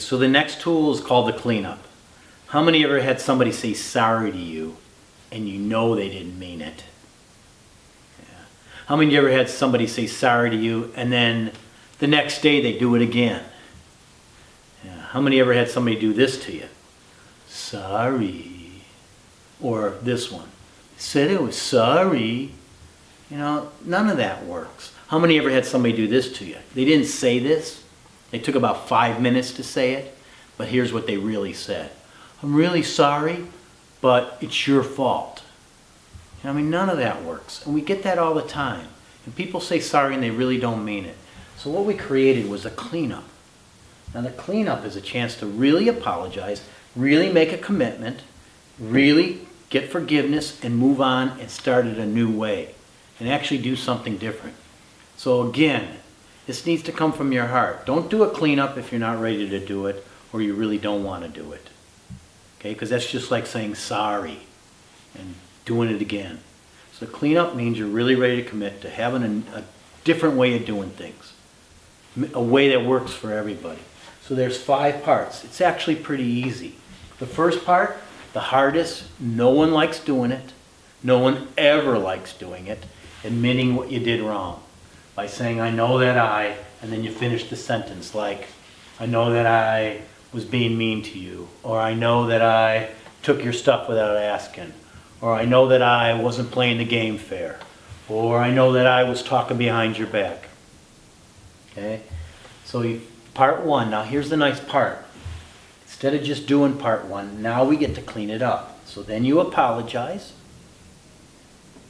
so the next tool is called the cleanup. How many ever had somebody say sorry to you and you know they didn't mean it? Yeah. How many ever had somebody say sorry to you and then the next day they do it again? Yeah. How many ever had somebody do this to you? Sorry. Or this one. Said it was sorry. You know, none of that works. How many ever had somebody do this to you? They didn't say this. They took about 5 minutes to say it, but here's what they really said. I'm really sorry, but it's your fault. You know, I mean, none of that works. And we get that all the time. And people say sorry and they really don't mean it. So what we created was a cleanup. Now the cleanup is a chance to really apologize, really make a commitment, really get forgiveness and move on and start it a new way and actually do something different. So again, this needs to come from your heart. Don't do a cleanup if you're not ready to do it or you really don't want to do it. Okay, because that's just like saying sorry and doing it again. So cleanup means you're really ready to commit to having a different way of doing things. A way that works for everybody. So there's 5 parts. It's actually pretty easy. The first part, the hardest, no one likes doing it. No one ever likes doing it. Admitting what you did wrong. By saying, I know that and then you finish the sentence like, I know that I was being mean to you, or I know that I took your stuff without asking, or I know that I wasn't playing the game fair, or I know that I was talking behind your back. Okay? So part 1, now here's the nice part. Instead of just doing part 1, now we get to clean it up. So then you apologize.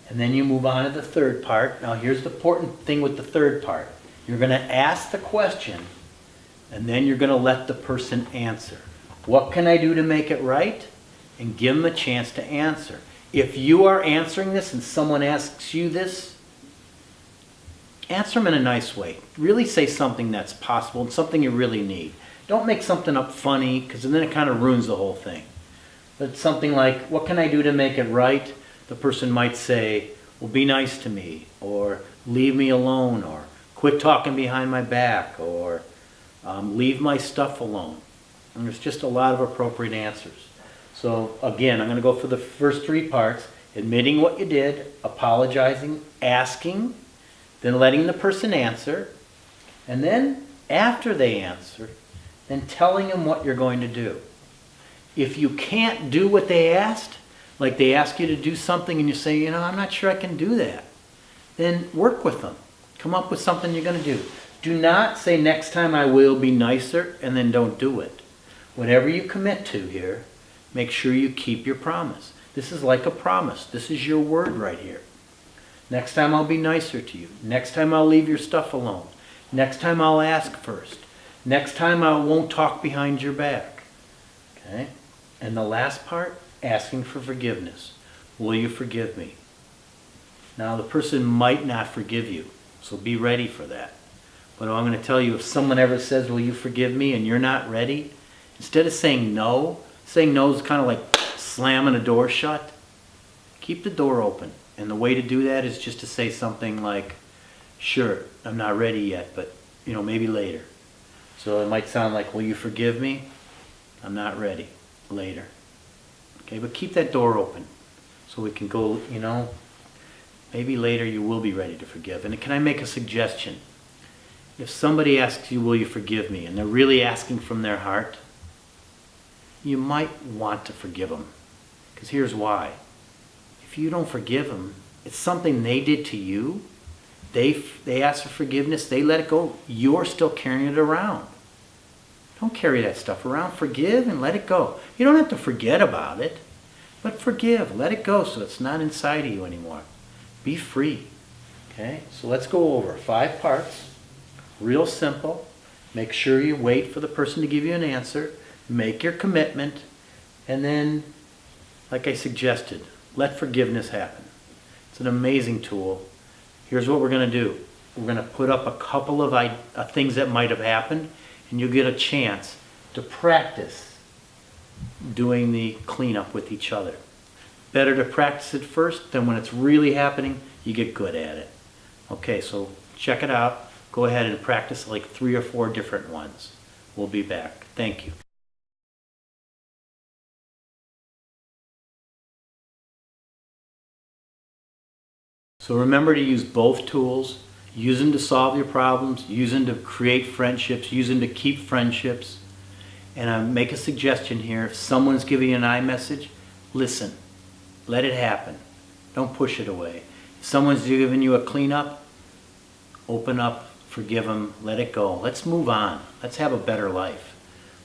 And then you move on to the third part. Now here's the important thing with the third part. You're going to ask the question, and then you're going to let the person answer. What can I do to make it right? And give them a chance to answer. If you are answering this and someone asks you this, answer them in a nice way. Really say something that's possible and something you really need. Don't make something up funny, because then it kind of ruins the whole thing. But something like, what can I do to make it right? The person might say, well, be nice to me, or leave me alone, or quit talking behind my back, or leave my stuff alone. And there's just a lot of appropriate answers. So again, I'm going to go for the first 3 parts. Admitting what you did, apologizing, asking, then letting the person answer, and then after they answer, then telling them what you're going to do. If you can't do what they asked, like they ask you to do something and you say, you know, I'm not sure I can do that, then work with them. Come up with something you're going to do. Do not say next time I will be nicer and then don't do it. Whatever you commit to here, make sure you keep your promise. This is like a promise. This is your word right here. Next time I'll be nicer to you. Next time I'll leave your stuff alone. Next time I'll ask first. Next time I won't talk behind your back. Okay? And the last part, asking for forgiveness. Will you forgive me? Now the person might not forgive you, so be ready for that. But I'm going to tell you, if someone ever says, will you forgive me, and you're not ready, instead of saying no is kind of like slamming a door shut. Keep the door open. And the way to do that is just to say something like, sure, I'm not ready yet, but maybe later. So it might sound like, will you forgive me? I'm not ready. Later. Okay, but keep that door open so we can go, maybe later you will be ready to forgive. And can I make a suggestion? If somebody asks you, will you forgive me, and they're really asking from their heart, you might want to forgive them. Because here's why. If you don't forgive them, it's something they did to you. They asked for forgiveness, they let it go. You're still carrying it around. Don't carry that stuff around. Forgive and let it go. You don't have to forget about it, but forgive. Let it go so it's not inside of you anymore. Be free. Okay? So let's go over 5 parts. Real simple. Make sure you wait for the person to give you an answer. Make your commitment. And then, like I suggested, let forgiveness happen. It's an amazing tool. Here's what we're going to do. We're going to put up a couple of things that might have happened, and you'll get a chance to practice doing the cleanup with each other. Better to practice it first, then when it's really happening, you get good at it. Okay, so check it out. Go ahead and practice like 3 or 4 different ones. We'll be back. Thank you. So remember to use both tools. Use them to solve your problems. Use them to create friendships. Use them to keep friendships. And I make a suggestion here. If someone's giving you an iMessage, listen. Let it happen. Don't push it away. If someone's giving you a cleanup, open up, forgive them, let it go. Let's move on. Let's have a better life.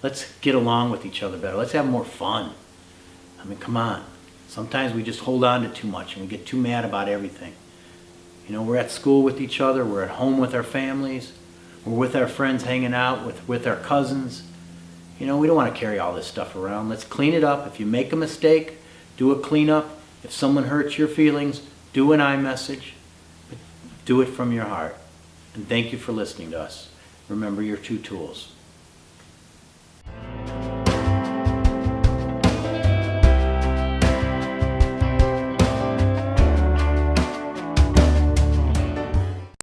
Let's get along with each other better. Let's have more fun. I mean, come on. Sometimes we just hold on to too much and we get too mad about everything. You know, we're at school with each other. We're at home with our families. We're with our friends hanging out, with our cousins. You know, we don't want to carry all this stuff around. Let's clean it up. If you make a mistake, do a cleanup. If someone hurts your feelings, do an iMessage. But do it from your heart. And thank you for listening to us. Remember your two tools.